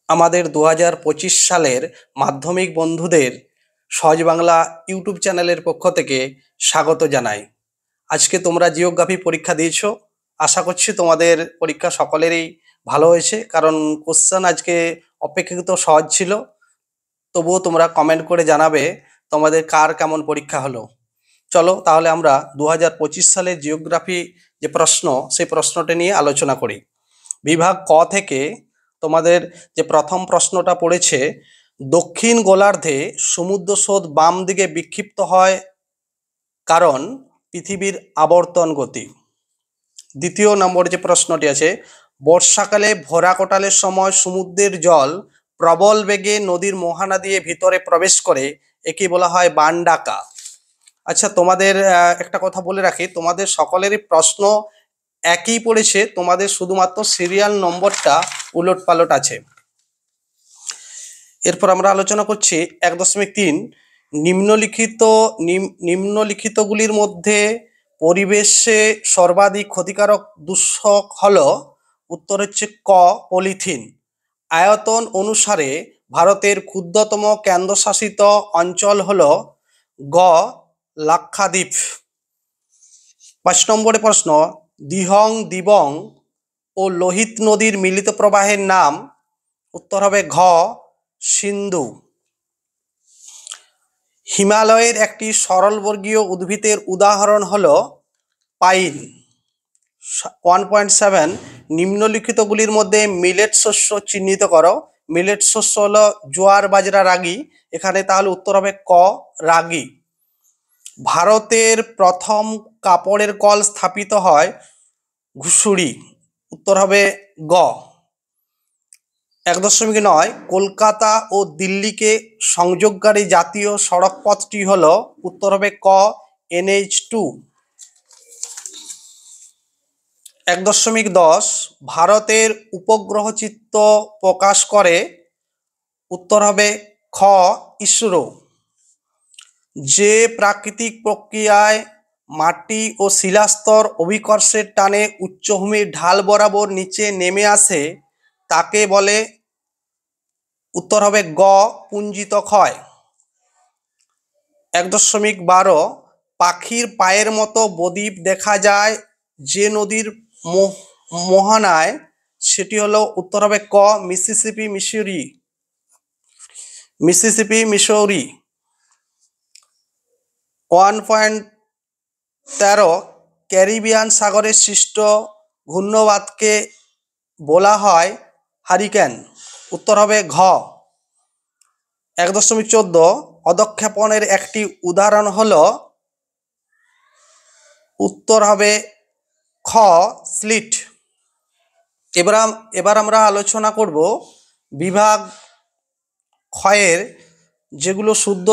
আমাদের 2025 সালের মাধ্যমিক বন্ধুদের সহজ বাংলা ইউটিউব চ্যানেলের পক্ষ থেকে স্বাগত জানাই। আজকে তোমরা জিওগ্রাফি পরীক্ষা দিয়েছো, আশা করছি তোমাদের পরীক্ষা সকলেরই ভালো হয়েছে, কারণ কোশ্চেন আজকে অপেক্ষাকৃত সহজ ছিল। তবুও তোমরা কমেন্ট করে জানাবে তোমাদের কার কেমন পরীক্ষা হলো। চলো তাহলে আমরা 2025 সালের জিওগ্রাফি যে প্রশ্ন, সেই প্রশ্নটা নিয়ে আলোচনা করি। বিভাগ ক থেকে তোমাদের যে প্রথম প্রশ্নটা পড়েছে, দক্ষিণ গোলার্ধে সমুদ্র স্রোত বাম দিকে বিক্ষিপ্ত হয় কারণ পৃথিবীর আবর্তন গতি। দ্বিতীয় নম্বর যে প্রশ্নটি আছে, বর্ষাকালে ভরা কোটালের সময় সমুদ্রের জল প্রবল বেগে নদীর মোহনা দিয়ে ভিতরে প্রবেশ করে, একে বলা হয় বান ডাকা। আচ্ছা, তোমাদের একটা কথা বলে রাখি, তোমাদের সকলেরই প্রশ্ন একই পড়েছে, তোমাদের শুধুমাত্র সিরিয়াল নম্বরটা উলটপালট আছে। এরপর আমরা আলোচনা করছি 1.3, নিম্নলিখিতগুলির মধ্যে পরিবেশে সর্বাধিক ক্ষতিকারক দূষক হলো। উত্তর হচ্ছে ক, পলিথিন। আয়তন অনুসারে ভারতের ক্ষুদ্রতম কেন্দ্রশাসিত অঞ্চল হলো গ, লাক্ষাদ্বীপ। 5 নম্বরের প্রশ্ন, দিহং দিবং ও লোহিত নদীর মিলিত প্রবাহের নাম। উত্তর হবে ঘ, সিন্ধু। হিমালয়ের একটি সরলবর্গীয় উদ্ভিদের উদাহরণ হলো পাইন। 1.7, নিম্নলিখিতগুলির মধ্যে মিলেট শস্য চিহ্নিত করো। মিলেট শস্য হলো জোয়ার, বাজরা, রাগি। এখানে তাহলে উত্তর হবে ক, রাগি। ভারতের প্রথম কাপড়ের কল স্থাপিত হয় ঘুষুরি। উত্তর হবে গ। 1.9, কলকাতা ও দিল্লিকে সংযোগকারী জাতীয় সড়কপথটি হল। উত্তর হবে ক, NH2। 1.10, ভারতের উপগ্রহ চিত্র প্রকাশ করে। উত্তর হবে খ, ইসরো। যে প্রাকৃতিক প্রক্রিয়ায় মাটি ও শিলাস্তর অভিকর্ষের টানে উচ্চভূমির ঢাল বরাবর নিচে নেমে আসে, তাকে বলে। উত্তর হবে গ, পুঞ্জিত ক্ষয়। 1.12, পাখির পায়ের মতো বদ্বীপ দেখা যায় যে নদীর মোহনায়, সেটি হলো। উত্তর হবে ক, মিসিসিপি মিসৌরি। 1.13, ক্যারিবিয়ান সাগরে সৃষ্ট ঘূর্ণবাতকে বলা হয় হারিকেন। উত্তর হবে ঘ। 1.14, অধঃক্ষেপণের একটি উদাহরণ হলো। উত্তর হবে খ, স্লিট। এবার আমরা আলোচনা করব বিভাগ ক্ষয়ের যেগুলো শুদ্ধ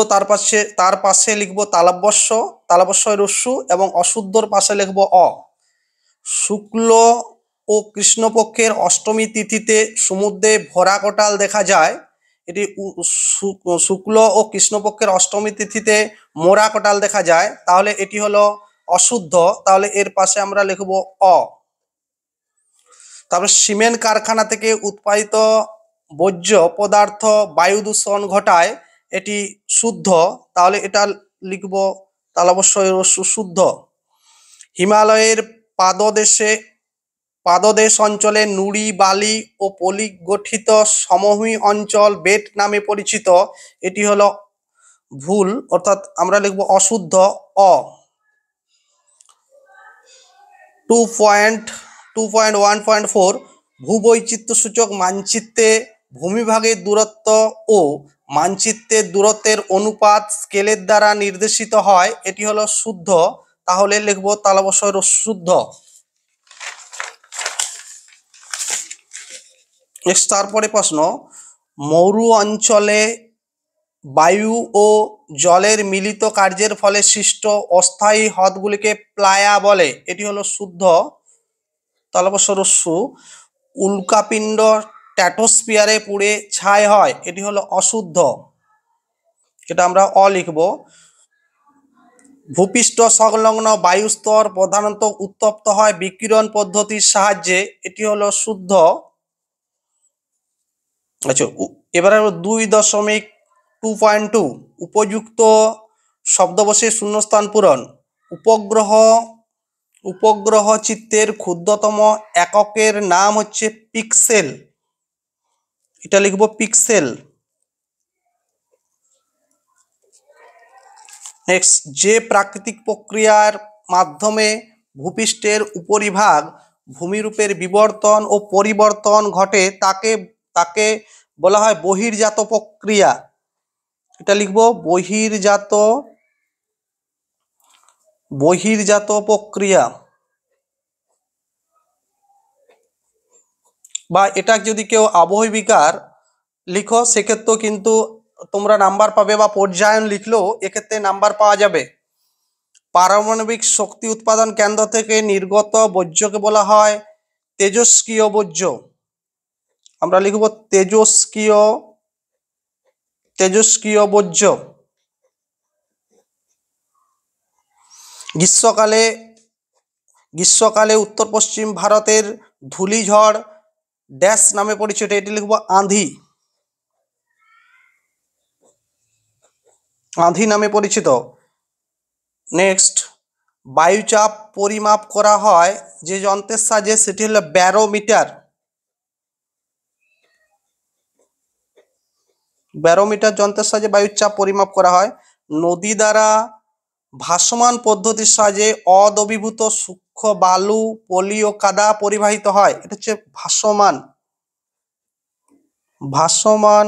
তার পাশে লিখব তালব্যস্য রস্যু, এবং অশুদ্ধর পাশে লিখব অ। শুক্ল ও কৃষ্ণপক্ষের অষ্টমী তিথিতে সমুদ্রে ভরা কোটাল দেখা যায়। এটি শুক্ল ও কৃষ্ণপক্ষের অষ্টমী তিথিতে মোরা কোটাল দেখা যায়, তাহলে এটি হলো অশুদ্ধ, তাহলে এর পাশে আমরা লিখব অ। তারপরে সিমেন্ট কারখানা থেকে উৎপাদিত বর্জ্য পদার্থ বায়ু দূষণ ঘটায়, এটি শুদ্ধ, তাহলে এটা লিখব তালব্যস্য শুদ্ধ। হিমালয়ের পাদদেশ অঞ্চলে নুড়ি, বালি ও পলি গঠিত সমভূমি অঞ্চল বেট নামে পরিচিত, এটি হলো ভুল, অর্থাৎ আমরা লিখব অশুদ্ধ, অ। 2.1.4, ভূবৈচিত্র্যসূচক মানচিত্রে ভূমিভাগের দূরত্ব ও মানচিত্রের দূরত্বের অনুপাত স্কেলের দ্বারা নির্দেশিত হয়, এটি হলো শুদ্ধ, তাহলে লিখব তালব্যস্য শুদ্ধ। তারপরে প্রশ্ন, মরু অঞ্চলে বায়ু ও জলের মিলিত কার্যের ফলে সৃষ্ট অস্থায়ী হ্রদগুলিকে প্লায়া বলে, এটি হলো শুদ্ধ, তালব্যস্য রস্যু। উল্কাপিণ্ড স্ট্র্যাটোস্ফিয়ারে পুড়ে ছাই হয়, এটি হলো অশুদ্ধ, এটা আমরা অ লিখব। ভূপৃষ্ঠ সংলগ্ন বায়ুস্তর প্রধানত উত্তপ্ত হয় বিকিরণ পদ্ধতির সাহায্যে, এটি হলো শুদ্ধ। আচ্ছা, এবারে 2.2.2 উপযুক্ত শব্দবশের শূন্যস্থান পূরণ। উপগ্রহ উপগ্রহ চিত্রের ক্ষুদ্রতম এককের নাম হচ্ছে পিক্সেল। এটা লিখবো পিক্সেল। নেক্সট, যে প্রাকৃতিক প্রক্রিয়ার মাধ্যমে ভূপৃষ্ঠের উপরিভাগ ভূমিরূপের বিবর্তন ও পরিবর্তন ঘটে তাকে তাকে বলা হয় বহির্জাত প্রক্রিয়া। এটা লিখবো বহির্জাত প্রক্রিয়া। বা এটা যদি কেউ আবহবিকার লিখো সেক্ষেত্রেও কিন্তু তোমরা নাম্বার পাবে, বা পর্যায়ন লিখলেও এক্ষেত্রে নাম্বার পাওয়া যাবে। পারমাণবিক শক্তি উৎপাদন কেন্দ্র থেকে নির্গত বর্জ্যকে বলা হয় তেজস্ক্রিয় বর্জ্য। আমরা লিখব তেজস্ক্রিয় বর্জ্য। গ্রীষ্মকালে উত্তর পশ্চিম ভারতের ধূলিঝড় ড্যাশ নামে পরিচিত। এটি লিখব আঁধি নামে পরিচিত। নেক্সট, বায়ুচাপ পরিমাপ করা হয় যে যন্ত্রের সাহায্যে সেটি হলো ব্যারোমিটার। যন্ত্রের সাহায্যে বায়ুর চাপ পরিমাপ করা হয়। নদী দ্বারা ভাসমান পদ্ধতির সাহায্যে অদ্রবীভূত সূক্ষ্ম বালু, পলি ও কাদা পরিবাহিত হয়। এটা হচ্ছে ভাসমান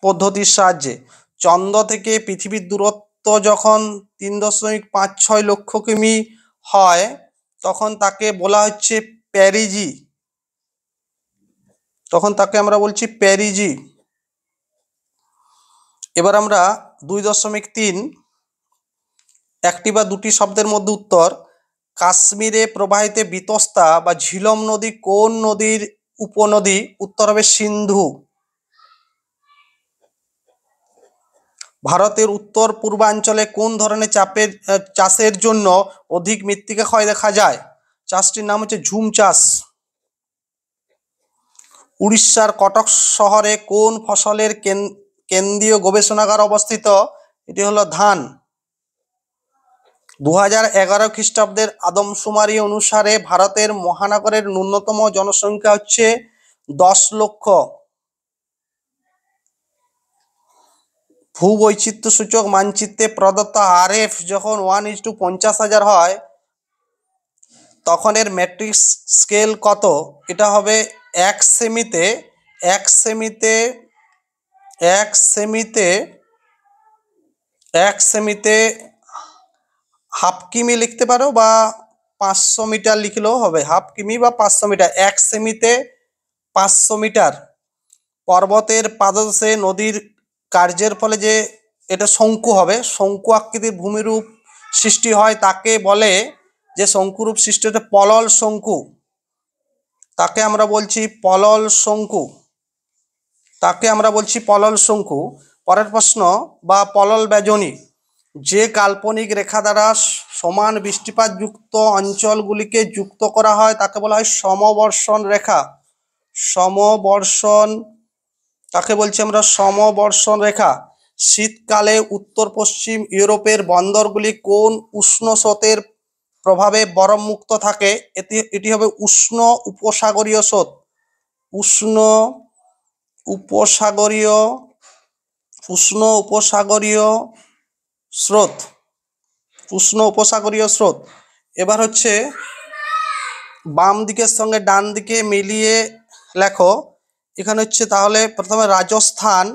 পদ্ধতির সাহায্যে। চন্দ্র থেকে পৃথিবীর দূরত্ব যখন 3.56 লক্ষ কিমি হয় তখন তাকে বলা হচ্ছে প্যারিজি। আমরা বলছি প্যারিজি। এবার আমরা 2.3 একটি বা দুটি শব্দের মধ্যে উত্তর। কাশ্মীরে প্রবাহিত বিতস্তা বা ঝিলম নদী কোন নদীর উপনদী? উত্তর হবে সিন্ধু। ভারতের উত্তর পূর্বাঞ্চলে কোন ধরনের চাষের জন্য অধিক মৃত্তিকা ক্ষয় দেখা যায়? চাষটির নাম হচ্ছে ঝুম চাষ। উড়িষ্যার কটক শহরে কোন ফসলের কেন্দ্রীয় গবেষণাগার অবস্থিত? এটি হলো ধান। 2011 খ্রিস্টাব্দের আদমশুমারি অনুসারে ভারতের মহানগরের ন্যূনতম জনসংখ্যা হচ্ছে 10 লক্ষ। ভূবৈচিত্র্যসূচক মানচিত্রে প্রদত্ত RF যখন 1:50,000 হয় তখন এর মেট্রিক স্কেল কত? এটা হবে 1 সেমিতে হাফ কিমি লিখতে পারো, বা 500 মিটার লিখলেও হবে। হাফ কিমি বা 500 মিটার। 1 সেমিতে 500 মিটার। পর্বতের পাদদেশে নদীর কার্যের ফলে যে এটা শঙ্কু হবে, শঙ্কু আকৃতির ভূমিরূপ সৃষ্টি হয় তাকে বলে, যে শঙ্কুরূপ সৃষ্টি হতে পলল শঙ্কু, তাকে আমরা বলছি পলল শঙ্কু। পরের প্রশ্ন, বা পলল ব্যজনী। যে কাল্পনিক রেখা দ্বারা সমান বৃষ্টিপাত যুক্ত অঞ্চলগুলিকে যুক্ত করা হয় তাকে বলা হয় সমবর্ষণ রেখা। তাকে বলছি আমরা সমবর্ষণ রেখা। শীতকালে উত্তর পশ্চিম ইউরোপের বন্দরগুলি কোন উষ্ণ স্রোতের প্রভাবে বরফমুক্ত থাকে? এটি হবে উষ্ণ উপসাগরীয় স্রোত। উষ্ণ উপসাগরীয় স্রোত। এবার হচ্ছে বাম দিকের সঙ্গে ডান দিকে মিলিয়ে লেখো। এখানে হচ্ছে তাহলে প্রথমে রাজস্থান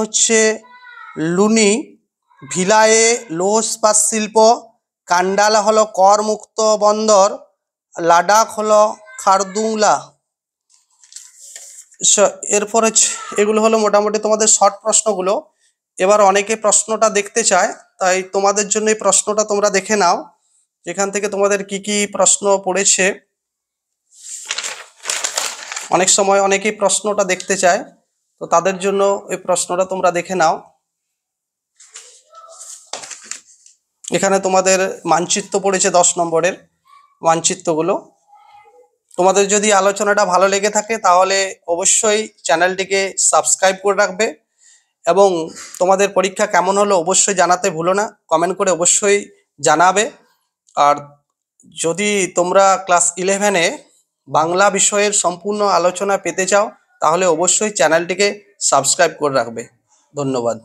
হচ্ছে লুনি। ভিলায়ে লৌহ ইস্পাত শিল্প। কান্ডালা হলো করমুক্ত বন্দর। লাদাখ হলো খারদুংলা। এরপর হচ্ছে এগুলো হলো মোটামুটি তোমাদের শর্ট প্রশ্নগুলো। এবার অনেকে প্রশ্নটা দেখতে চায়, তাই তোমাদের জন্য এই প্রশ্নটা তোমরা দেখে নাও, যেখান থেকে তোমাদের কি কি প্রশ্ন পড়েছে। অনেক সময় অনেকেই প্রশ্নটা দেখতে চায়, তো তাদের জন্য এই প্রশ্নটা তোমরা দেখে নাও। এখানে তোমাদের মানচিত্র পড়েছে 10 নম্বরের মানচিত্রগুলো। তোমাদের যদি আলোচনাটা ভালো লেগে থাকে তাহলে অবশ্যই চ্যানেলটিকে সাবস্ক্রাইব করে রাখবে এবং তোমাদের পরীক্ষা কেমন হলো অবশ্যই জানাতে ভুলো না, কমেন্ট করে অবশ্যই জানাবে। আর যদি তোমরা ক্লাস 11-এ বাংলা বিষয়ের সম্পূর্ণ আলোচনা পেতে চাও তাহলে অবশ্যই চ্যানেলটিকে সাবস্ক্রাইব করে রাখবে। ধন্যবাদ।